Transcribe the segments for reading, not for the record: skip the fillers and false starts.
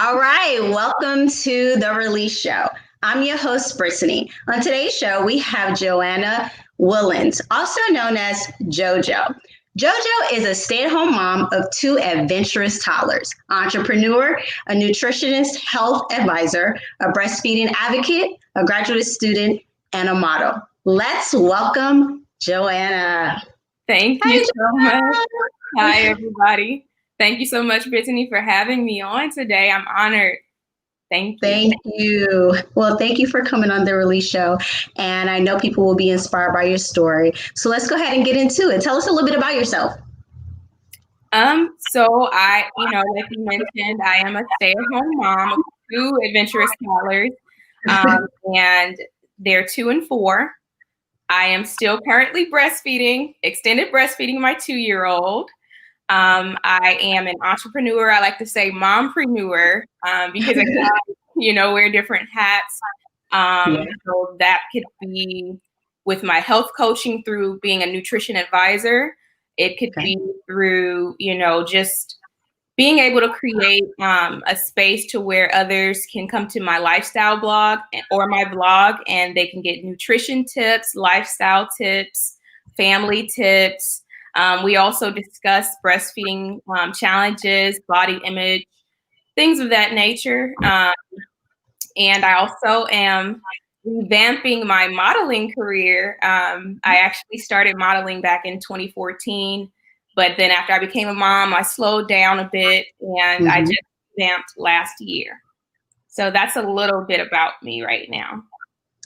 All right, welcome to the Release Show. I'm your host, Brittany. On today's show, we have Joanna Woolens, also known as JoJo. JoJo is a stay-at-home mom of two adventurous toddlers, entrepreneur, a nutritionist, health advisor, a breastfeeding advocate, a graduate student, and a model. Let's welcome Joanna. Thank you so much. Hi, everybody. Thank you so much, Brittany, for having me on today. I'm honored. Thank you. Thank you. Well, thank you for coming on the Release Show. And I know people will be inspired by your story. So let's go ahead and get into it. Tell us a little bit about yourself. So like you mentioned, I am a stay-at-home mom of two adventurous toddlers, and they're 2 and 4. I am still currently breastfeeding, extended breastfeeding my 2-year-old. I am an entrepreneur. I like to say mompreneur because I can, wear different hats. So that could be with my health coaching through being a nutrition advisor. It could be through, just being able to create a space to where others can come to my lifestyle blog or my blog and they can get nutrition tips, lifestyle tips, family tips. We also discuss breastfeeding challenges, body image, things of that nature. And I also am revamping my modeling career. I actually started modeling back in 2014, but then after I became a mom, I slowed down a bit and I just revamped last year. So that's a little bit about me right now.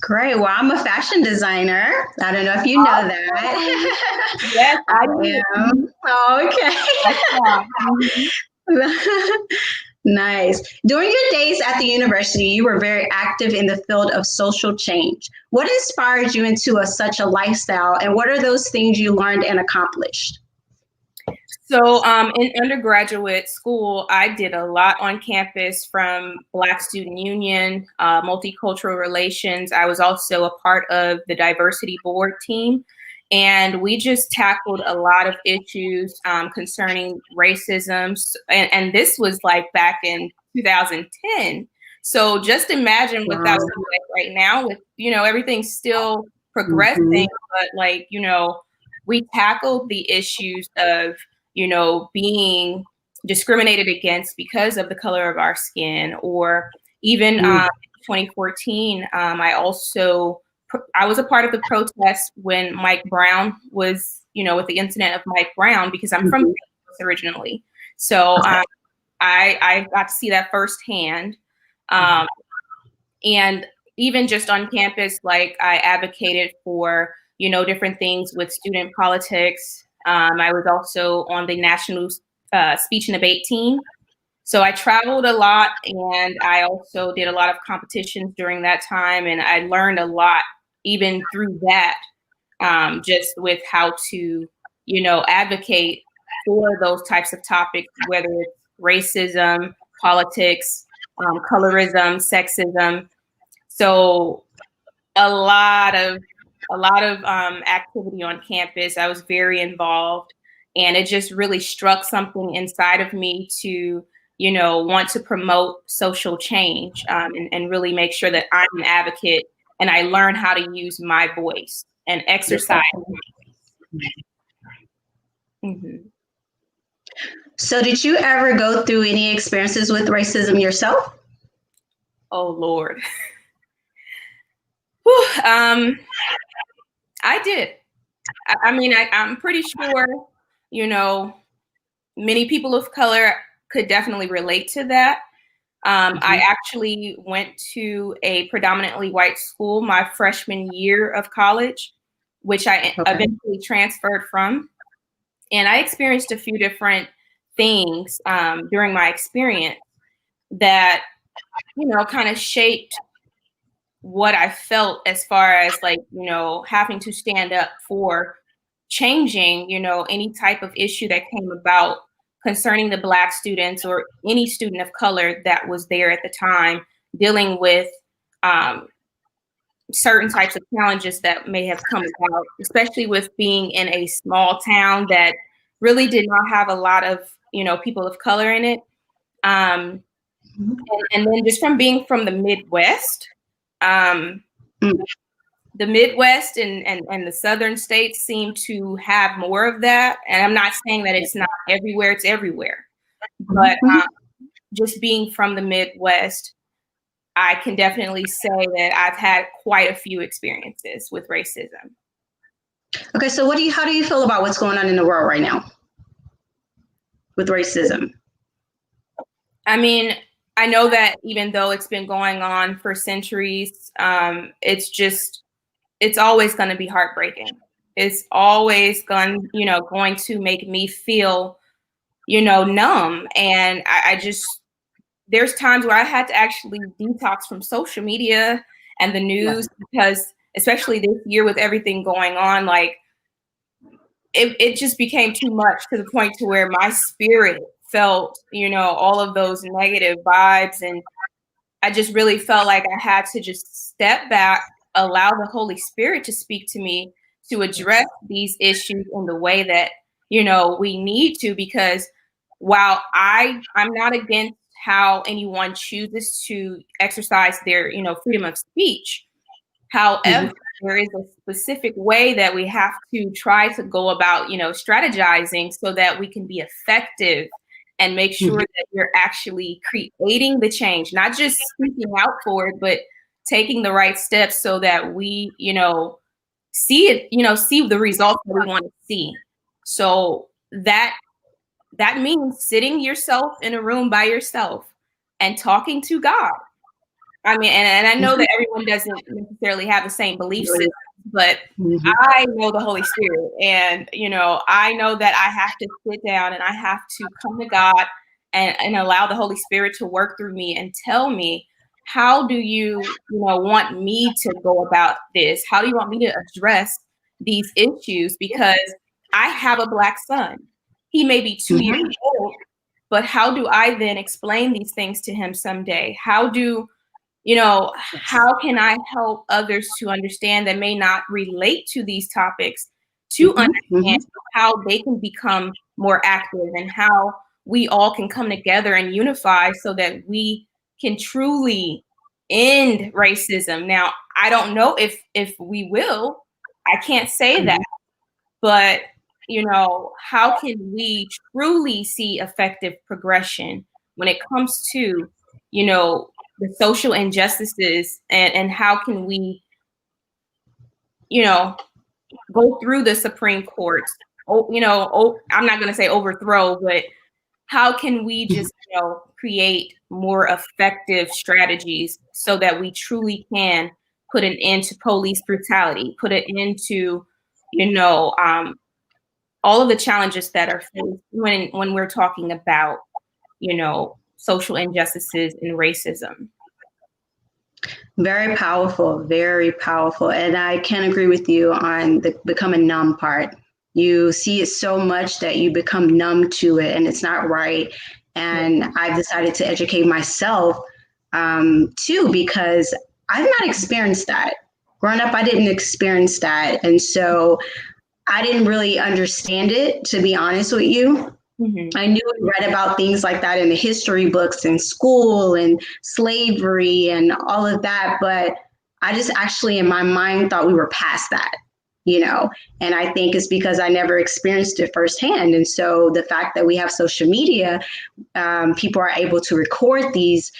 Great. Well, I'm a fashion designer. I don't know if you know that. Yes, I am. Okay. Nice. During your days at the university, you were very active in the field of social change. What inspired you into such a lifestyle, and what are those things you learned and accomplished? So in undergraduate school, I did a lot on campus from Black Student Union, multicultural relations. I was also a part of the diversity board team. And we just tackled a lot of issues concerning racism. And this was like back in 2010. So just imagine what that was like right now with, everything's still progressing, but we tackled the issues of, being discriminated against because of the color of our skin, or even 2014, I was a part of the protest when Mike Brown was, with the incident of Mike Brown, because I'm from Texas originally. So I got to see that firsthand. And even just on campus, like I advocated for, different things with student politics. I was also on the national speech and debate team. So I traveled a lot, and I also did a lot of competitions during that time. And I learned a lot even through that, just with how to, advocate for those types of topics, whether it's racism, politics, colorism, sexism. So a lot of activity on campus. I was very involved, and it just really struck something inside of me to, want to promote social change and really make sure that I'm an advocate and I learn how to use my voice and exercise. So did you ever go through any experiences with racism yourself? Oh, Lord. I did. I'm pretty sure, many people of color could definitely relate to that. I actually went to a predominantly white school my freshman year of college, which I eventually transferred from. And I experienced a few different things during my experience that, kind of shaped what I felt as far as having to stand up for changing, any type of issue that came about concerning the Black students or any student of color that was there at the time, dealing with certain types of challenges that may have come about, especially with being in a small town that really did not have a lot of, people of color in it. And then just from being from the Midwest, the Midwest and the southern states seem to have more of that. And I'm not saying that it's not everywhere, it's everywhere. But just being from the Midwest, I can definitely say that I've had quite a few experiences with racism. Okay, so how do you feel about what's going on in the world right now with racism? I mean, I know that even though it's been going on for centuries, it's always going to be heartbreaking. It's always going to make me feel, numb. And I just, there's times where I had to actually detox from social media and the news because, especially this year with everything going on, like it just became too much to the point to where my spirit felt, all of those negative vibes. And I just really felt like I had to just step back, allow the Holy Spirit to speak to me to address these issues in the way that, we need to, because while I'm not against how anyone chooses to exercise their, freedom of speech. However, there is a specific way that we have to try to go about, strategizing so that we can be effective and make sure that you're actually creating the change, not just speaking out for it, but taking the right steps so that we, see it, see the results that we want to see. So that means sitting yourself in a room by yourself and talking to God. I mean, and I know that everyone doesn't necessarily have the same belief system, but I know the Holy Spirit, and I know that I have to sit down and I have to come to God and allow the Holy Spirit to work through me and tell me, how do you want me to go about this? How do you want me to address these issues? Because I have a Black son. He may be 2 years old, but how do I then explain these things to him someday? How can I help others to understand that may not relate to these topics to understand how they can become more active and how we all can come together and unify so that we can truly end racism? Now, I don't know if we will. I can't say that. But, how can we truly see effective progression when it comes to, the social injustices, and how can we, go through the Supreme Court? I'm not going to say overthrow, but how can we just, create more effective strategies so that we truly can put an end to police brutality, put an end to, all of the challenges that are faced when we're talking about, social injustices and racism. Very powerful, very powerful. And I can agree with you on the becoming numb part. You see it so much that you become numb to it, and it's not right. And I've decided to educate myself too, because I've not experienced that. Growing up, I didn't experience that. And so I didn't really understand it, to be honest with you. I knew and read about things like that in the history books in school and slavery and all of that. But I just actually in my mind thought we were past that, and I think it's because I never experienced it firsthand. And so the fact that we have social media, people are able to record these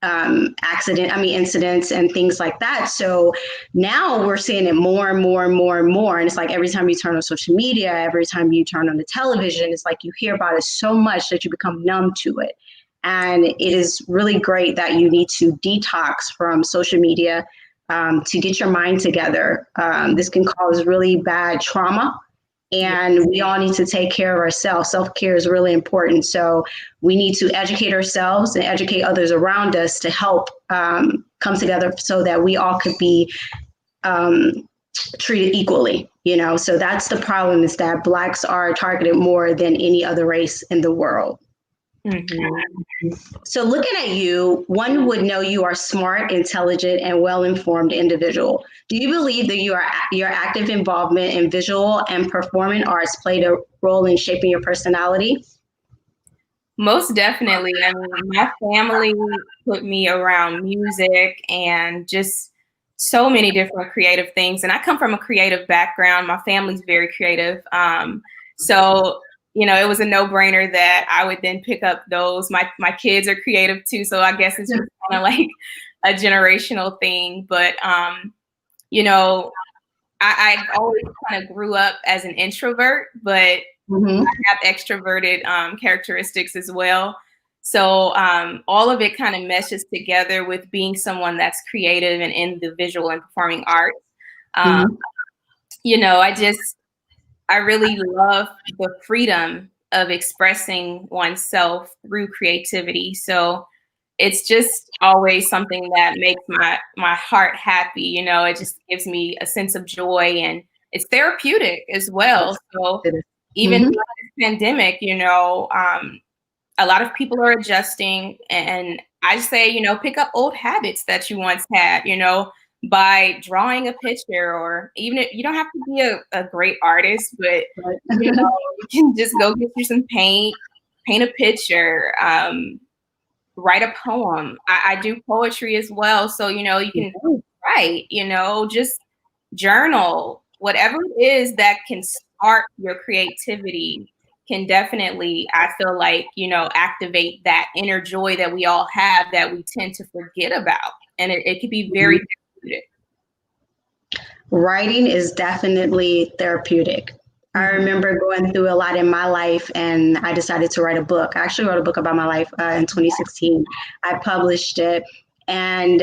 incidents and things like that. So now we're seeing it more and more and more and more. And it's like every time you turn on social media, every time you turn on the television, it's like you hear about it so much that you become numb to it. And it is really great that you need to detox from social media to get your mind together. This can cause really bad trauma. And we all need to take care of ourselves. Self-care is really important. So we need to educate ourselves and educate others around us to help come together so that we all could be treated equally. So that's the problem, is that Blacks are targeted more than any other race in the world. So looking at you, one would know you are smart, intelligent, and well-informed individual. Do you believe that your active involvement in visual and performing arts played a role in shaping your personality? Most definitely. I mean, my family put me around music and just so many different creative things. And I come from a creative background. My family's very creative. So, it was a no-brainer that I would then pick up those. My kids are creative too. So I guess it's just kind of like a generational thing. But, I've always kind of grew up as an introvert, but Mm-hmm. I have extroverted characteristics as well. So all of it kind of meshes together with being someone that's creative and in the visual and performing arts. Um, Mm-hmm. I really love the freedom of expressing oneself through creativity. So it's just always something that makes my heart happy. It just gives me a sense of joy, and it's therapeutic as well. So even Mm-hmm. during this pandemic, a lot of people are adjusting, and I say, pick up old habits that you once had, by drawing a picture, or even if you don't have to be a great artist, but you can just go get you some paint a picture, write a poem. I do poetry as well. So, you can write, just journal, whatever it is that can spark your creativity can definitely, I feel like, activate that inner joy that we all have that we tend to forget about. And it could be very therapeutic. Writing is definitely therapeutic. I remember going through a lot in my life, and I decided to write a book. I actually wrote a book about my life in 2016. I published it, and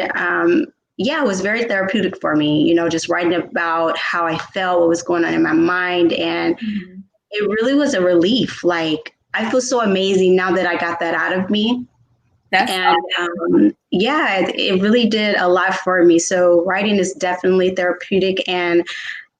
yeah, it was very therapeutic for me, just writing about how I felt, what was going on in my mind. And it really was a relief. Like, I feel so amazing now that I got that out of me. Yeah, it really did a lot for me. So writing is definitely therapeutic. And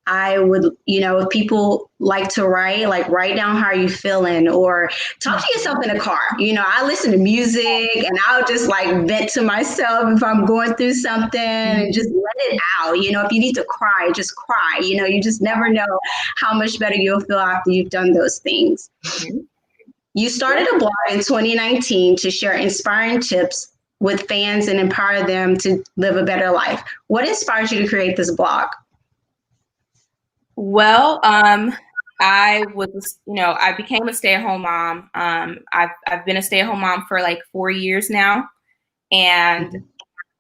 I would, if people like to write, like write down how you feeling, or talk to yourself in a car. I listen to music, and I'll just like vent to myself if I'm going through something, and just let it out. If you need to cry, just cry. You just never know how much better you'll feel after you've done those things. You started a blog in 2019 to share inspiring tips with fans and empower them to live a better life. What inspired you to create this blog? Well, I was, I became a stay-at-home mom. I've been a stay-at-home mom for like 4 years now. And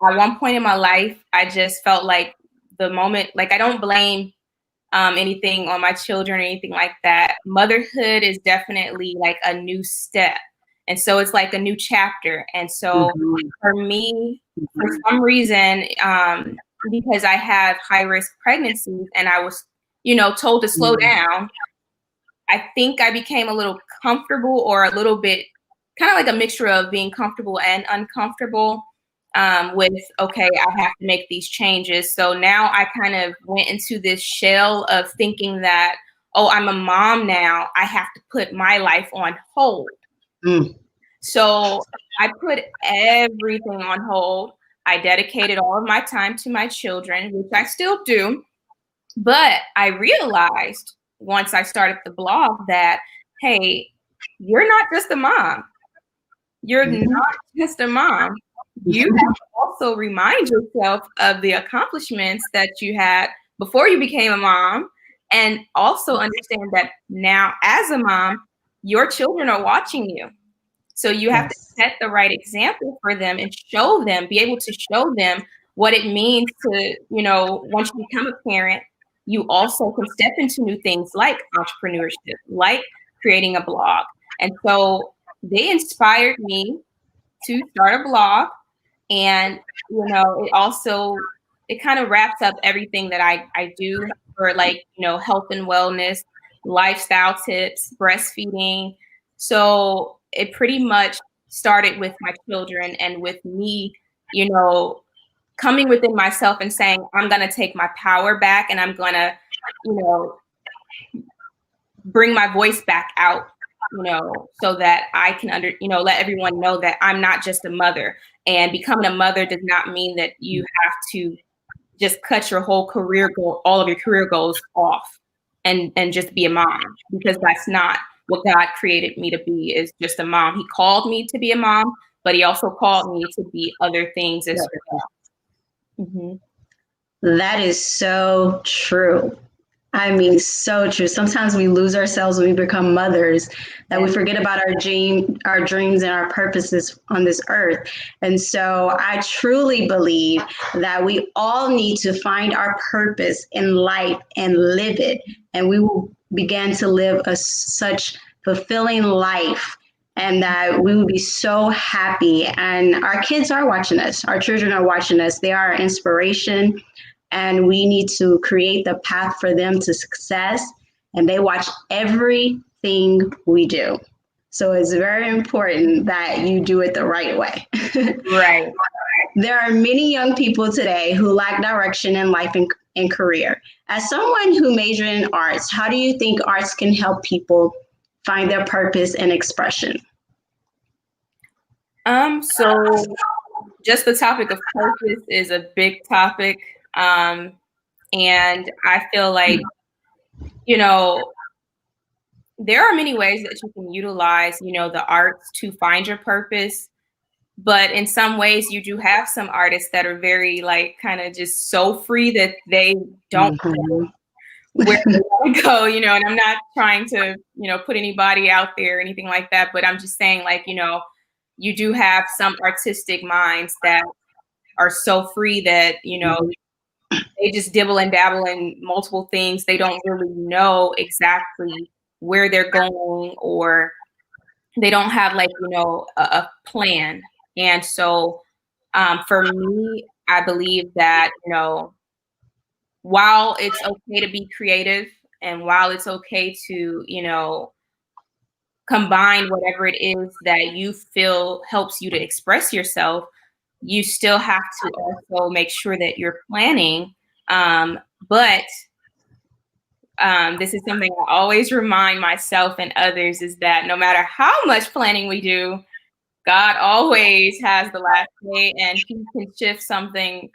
at one point in my life, I just felt like the moment, like I don't blame anything on my children or anything like that. Motherhood is definitely like a new step. And so it's like a new chapter. And so for me, for some reason, because I have high risk pregnancies and I was, told to slow down, I think I became a little comfortable, or a little bit kind of like a mixture of being comfortable and uncomfortable with, okay, I have to make these changes. So now I kind of went into this shell of thinking that, oh, I'm a mom now, I have to put my life on hold. So I put everything on hold. I dedicated all of my time to my children, which I still do. But I realized once I started the blog that, hey, you're not just a mom. You're not just a mom. You have to also remind yourself of the accomplishments that you had before you became a mom, and also understand that now as a mom, your children are watching you. So you have to set the right example for them and show them, be able to show them what it means to, once you become a parent, you also can step into new things like entrepreneurship, like creating a blog. And so they inspired me to start a blog. And, it kind of wraps up everything that I do for, like, health and wellness, lifestyle tips, breastfeeding. So it pretty much started with my children and with me, coming within myself and saying, I'm going to take my power back, and I'm going to, bring my voice back out, so that I can let everyone know that I'm not just a mother. And becoming a mother does not mean that you have to just cut your whole career goal, all of your career goals off, and just be a mom, because that's not what God created me to be, is just a mom. He called me to be a mom, but he also called me to be other things as well. That is so true. I mean, so true. Sometimes we lose ourselves when we become mothers, that we forget about our dreams and our purposes on this earth. And so I truly believe that we all need to find our purpose in life and live it. And we will begin to live such fulfilling life, and that we will be so happy. And our kids are watching us. Our children are watching us. They are our inspiration. And we need to create the path for them to success. And they watch everything we do. So it's very important that you do it the right way. Right. There are many young people today who lack direction in life and career. As someone who majored in arts, how do you think arts can help people find their purpose and expression? So just the topic of purpose is a big topic. And I feel like, there are many ways that you can utilize, the arts to find your purpose. But in some ways, you do have some artists that are very kind of just so free that they don't know where they want to go, and I'm not trying to, put anybody out there or anything like that, but I'm just saying you do have some artistic minds that are so free that, they just dibble and dabble in multiple things. They don't really know exactly where they're going, or they don't have a plan. And so for me, I believe that, while it's okay to be creative, and while it's okay to, combine whatever it is that you feel helps you to express yourself, you still have to also make sure that you're planning. But this is something I always remind myself and others, is that no matter how much planning we do, God always has the last say, and he can shift something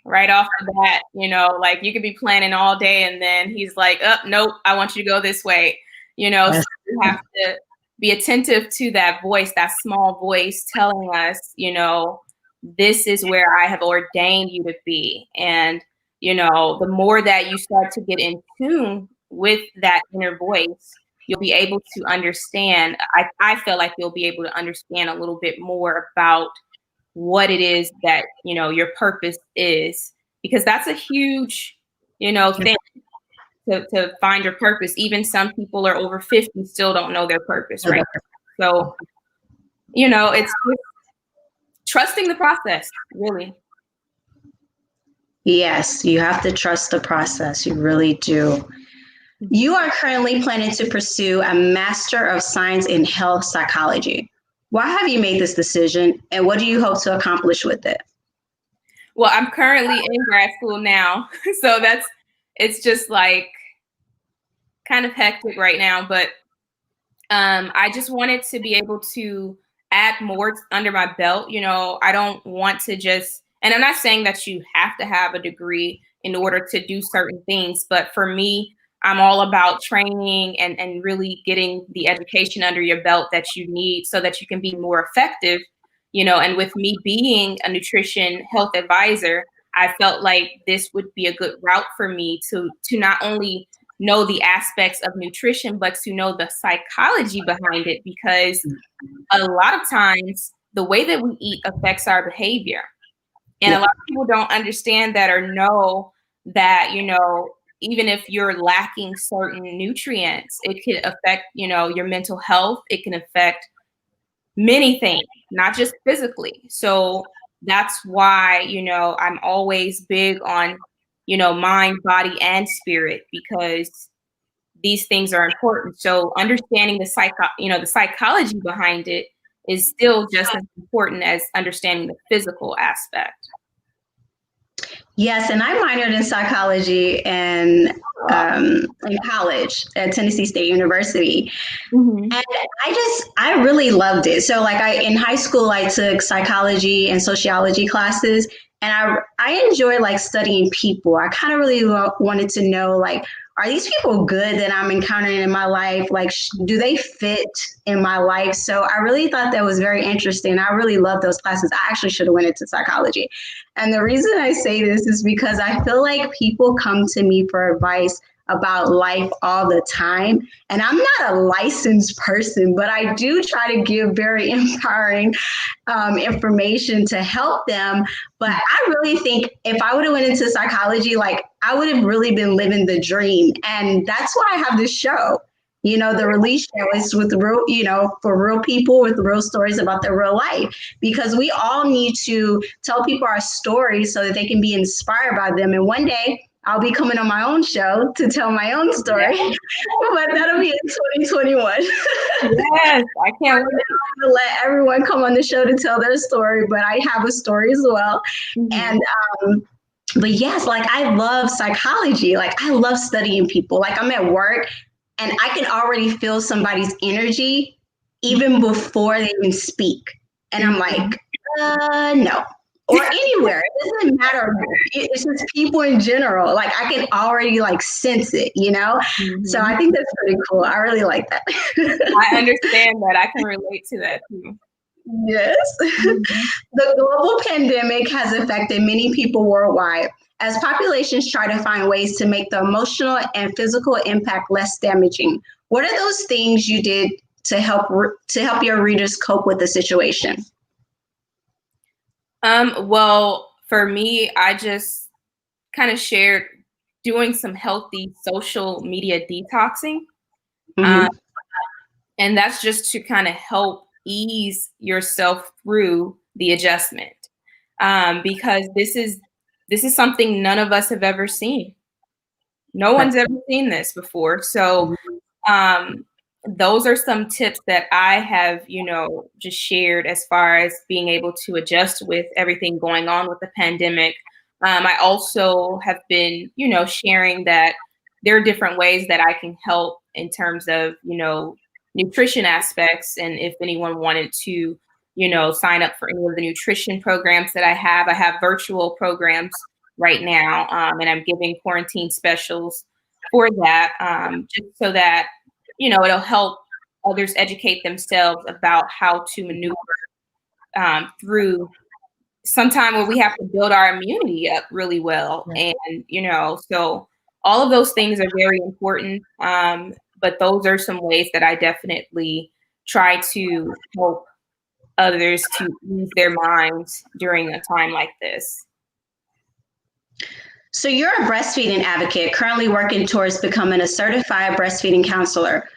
right off the bat. You could be planning all day and then he's like, oh, nope, I want you to go this way. So you have to be attentive to that voice, that small voice telling us, this is where I have ordained you to be. And, the more that you start to get in tune with that inner voice, you'll be able to understand. I feel like you'll be able to understand a little bit more about what it is that, your purpose is, because that's a huge, thing to find your purpose. Even some people are over 50 still don't know their purpose, right? So, it's trusting the process, really. Yes, you have to trust the process. You really do. You are currently planning to pursue a Master of Science in Health Psychology. Why have you made this decision, and what do you hope to accomplish with it? Well, I'm currently in grad school now, so it's just kind of hectic right now, but I just wanted to be able to add more under my belt. I don't want to just, and I'm not saying that you have to have a degree in order to do certain things, but for me, I'm all about training and really getting the education under your belt that you need so that you can be more effective, and with me being a nutrition health advisor, I felt like this would be a good route for me to not only know the aspects of nutrition, but to know the psychology behind it, because a lot of times the way that we eat affects our behavior. And a lot of people don't understand that or know that, even if you're lacking certain nutrients, it can affect, your mental health. It can affect many things, not just physically. So that's why, I'm always big on, mind, body, and spirit, because these things are important. So understanding the psychology behind it is still just as important as understanding the physical aspect. Yes, and I minored in psychology in college at Tennessee State University. Mm-hmm. And I really loved it. So in high school, I took psychology and sociology classes, and I enjoy studying people. I kind of really wanted to know, are these people good that I'm encountering in my life? Like, do they fit in my life? So I really thought that was very interesting. I really love those classes. I actually should have went into psychology. And the reason I say this is because I feel like people come to me for advice about life all the time. And I'm not a licensed person, but I do try to give very empowering information to help them. But I really think if I would have went into psychology, like I would have really been living the dream. And that's why I have this show. You know, the Release Show is with real, you know, for real people with real stories about their real life, because we all need to tell people our stories so that they can be inspired by them. And one day I'll be coming on my own show to tell my own story, but that'll be in 2021. Yes, I can't wait to let everyone come on the show to tell their story, but I have a story as well. And but yes, like I love psychology. Like I love studying people. Like I'm at work and I can already feel somebody's energy even before they even speak. And I'm like, no. Or anywhere. It doesn't matter. It's just people in general. Like I can already like sense it, you know? So I think that's pretty cool. I really like that. I understand that. I can relate to that too. Yes. The global pandemic has affected many people worldwide as populations try to find ways to make the emotional and physical impact less damaging. What are those things you did to help your readers cope with the situation? Well, for me, I just kind of shared doing some healthy social media detoxing. And that's just to kind of help ease yourself through the adjustment. Because this is something none of us have ever seen. No one's ever seen this before. So those are some tips that I have, you know, just shared as far as being able to adjust with everything going on with the pandemic. I also have been, you know, sharing that there are different ways that I can help in terms of, you know, nutrition aspects. And if anyone wanted to, you know, sign up for any of the nutrition programs that I have virtual programs right now. And I'm giving quarantine specials for that, just so that, you know, it'll help others educate themselves about how to maneuver through some time where we have to build our immunity up really well. And, you know, so all of those things are very important. But those are some ways that I definitely try to help others to ease their minds during a time like this. So you're a breastfeeding advocate, currently working towards becoming a certified breastfeeding counselor.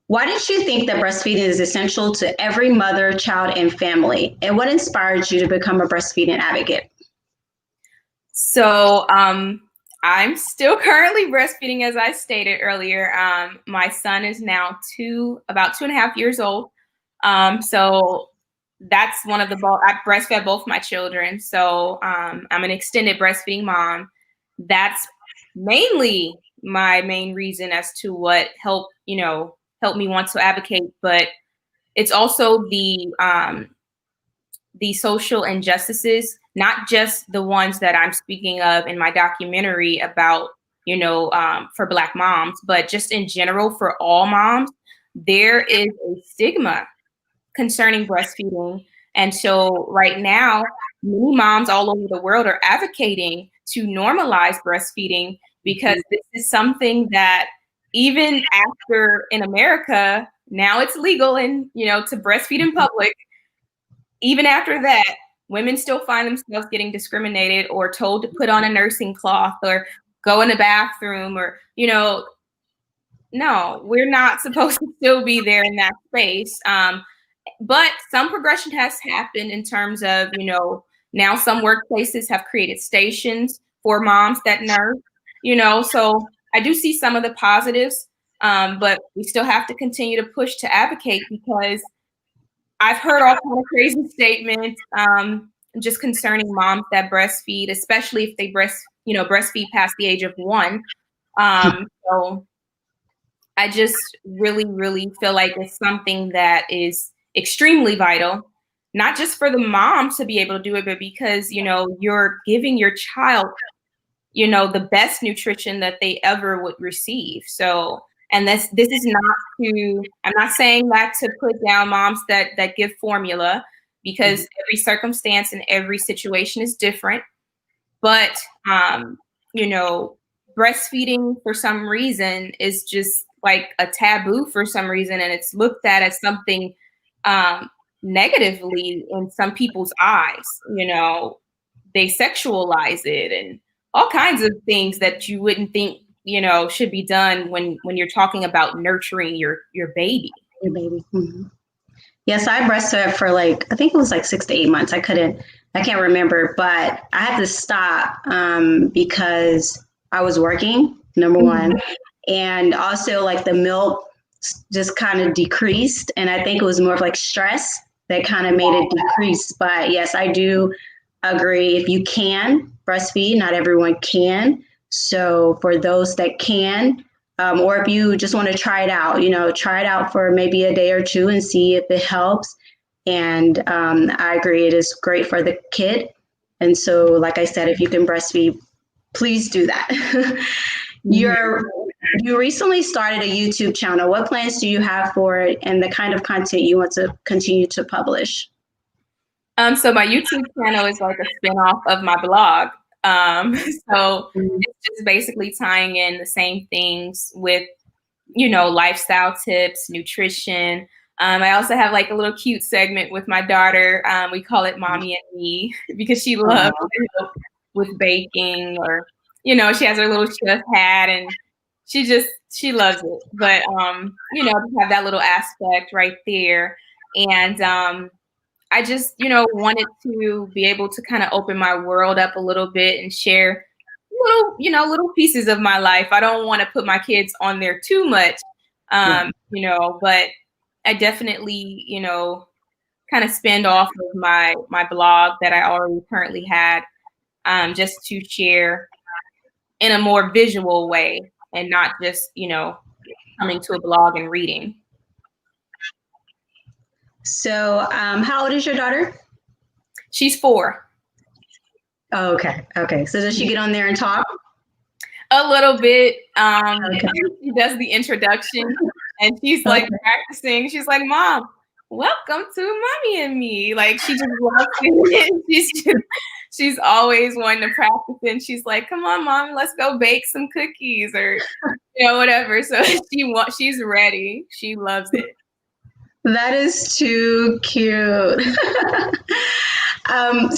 Why did you think that breastfeeding is essential to every mother, child, and family? And what inspired you to become a breastfeeding advocate? So I'm still currently breastfeeding, as I stated earlier. My son is now about 2.5 years old. So that's one of I breastfed both my children. So I'm an extended breastfeeding mom. That's mainly my main reason as to what helped me want to advocate. But it's also the social injustices, not just the ones that I'm speaking of in my documentary about, you know, for Black moms, but just in general for all moms. There is a stigma concerning breastfeeding. And so right now, many moms all over the world are advocating to normalize breastfeeding, because this is something that even after in America, now it's legal and, you know, to breastfeed in public. Even after that, women still find themselves getting discriminated or told to put on a nursing cloth or go in the bathroom, or, you know, no, we're not supposed to still be there in that space. But some progression has happened in terms of, you know, now some workplaces have created stations for moms that nurse, you know, so I do see some of the positives, but we still have to continue to push to advocate, because I've heard all kind of crazy statements just concerning moms that breastfeed, especially if they breastfeed past the age of 1. So I just really, really feel like it's something that is extremely vital, not just for the mom to be able to do it, but because, you know, you're giving your child the best nutrition that they ever would receive. So, and this is not I'm not saying that to put down moms that give formula, because every circumstance and every situation is different. But, breastfeeding for some reason is just like a taboo for some reason. And it's looked at as something negatively in some people's eyes. They sexualize it and all kinds of things that you wouldn't think, should be done when you're talking about nurturing your baby. Your baby. Mm-hmm. Yes, I breastfed for I think it was 6 to 8 months. I can't remember, but I had to stop because I was working, number one. And also the milk just kind of decreased. And I think it was more of stress that kind of made it decrease. But yes, I do agree. If you can breastfeed, not everyone can. So for those that can, or if you just want to try it out, try it out for maybe a day or two and see if it helps. And I agree, it is great for the kid. And so, like I said, if you can breastfeed, please do that. You recently started a YouTube channel. What plans do you have for it and the kind of content you want to continue to publish? So my YouTube channel is like a spinoff of my blog. So it's just basically tying in the same things with, lifestyle tips, nutrition. I also have a little cute segment with my daughter. We call it Mommy and Me because she loves to help with baking, or, she has her little chef hat and she loves it. But, to have that little aspect right there. And, I just, wanted to be able to kind of open my world up a little bit and share little pieces of my life. I don't want to put my kids on there too much, but I definitely, kind of spend off of my blog that I already currently had, just to share in a more visual way and not just, coming to a blog and reading. So how old is your daughter? She's 4. Oh, okay. Okay. So does she get on there and talk? A little bit. She does the introduction and she's practicing. She's like, Mom, welcome to Mommy and Me. She just loves it. She's always wanting to practice, and she's like, come on, Mom, let's go bake some cookies or whatever. So she's ready. She loves it. That is too cute.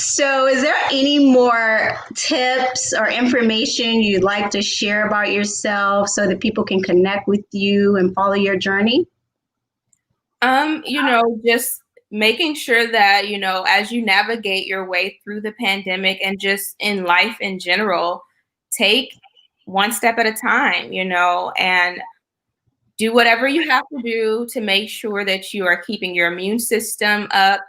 So is there any more tips or information you'd like to share about yourself so that people can connect with you and follow your journey? Just making sure that, as you navigate your way through the pandemic and just in life in general, take one step at a time, and do whatever you have to do to make sure that you are keeping your immune system up,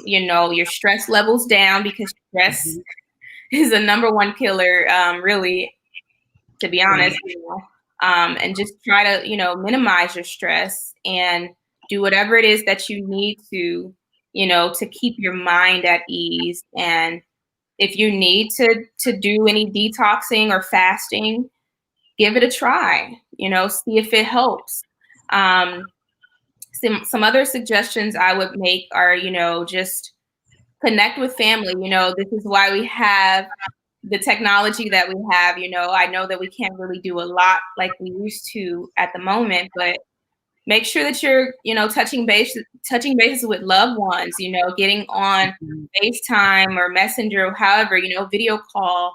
your stress levels down, because stress is the number one killer, really, to be honest, and just try to, minimize your stress and do whatever it is that you need to, to keep your mind at ease. And if you need to do any detoxing or fasting, give it a try, see if it helps. Some other suggestions I would make are, just connect with family. This is why we have the technology that we have. I know that we can't really do a lot like we used to at the moment, but make sure that you're, touching bases with loved ones, getting on FaceTime or Messenger, or however, video call,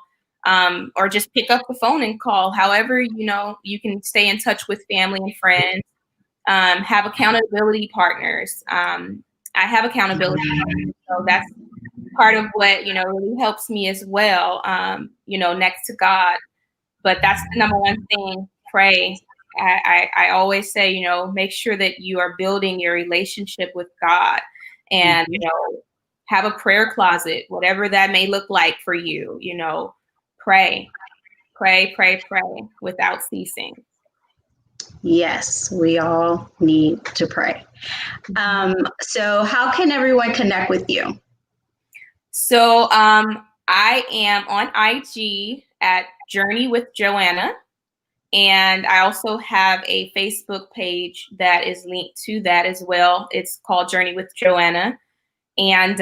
or just pick up the phone and call. However, you can stay in touch with family and friends. Have accountability partners. I have accountability partners, so that's part of what, really helps me as well, next to God. But that's the number one thing, pray. I always say, make sure that you are building your relationship with God, and, have a prayer closet, whatever that may look like for you, pray without ceasing. Yes, we all need to pray. So how can everyone connect with you? So I am on IG at Journey with Joanna. And I also have a Facebook page that is linked to that as well. It's called Journey with Joanna. And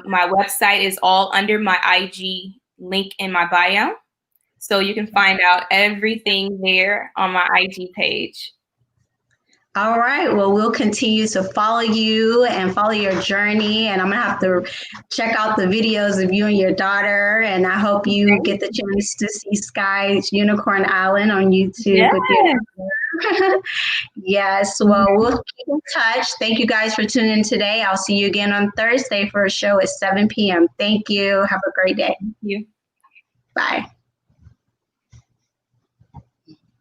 my website is all under my IG link in my bio. So you can find out everything there on my IG page. All right. Well, we'll continue to follow you and follow your journey. And I'm going to have to check out the videos of you and your daughter. And I hope you get the chance to see Sky's Unicorn Island on YouTube with your daughter. Yes. Well, we'll keep in touch. Thank you guys for tuning in today. I'll see you again on Thursday for a show at 7 p.m. Thank you. Have a great day. Thank you. Bye.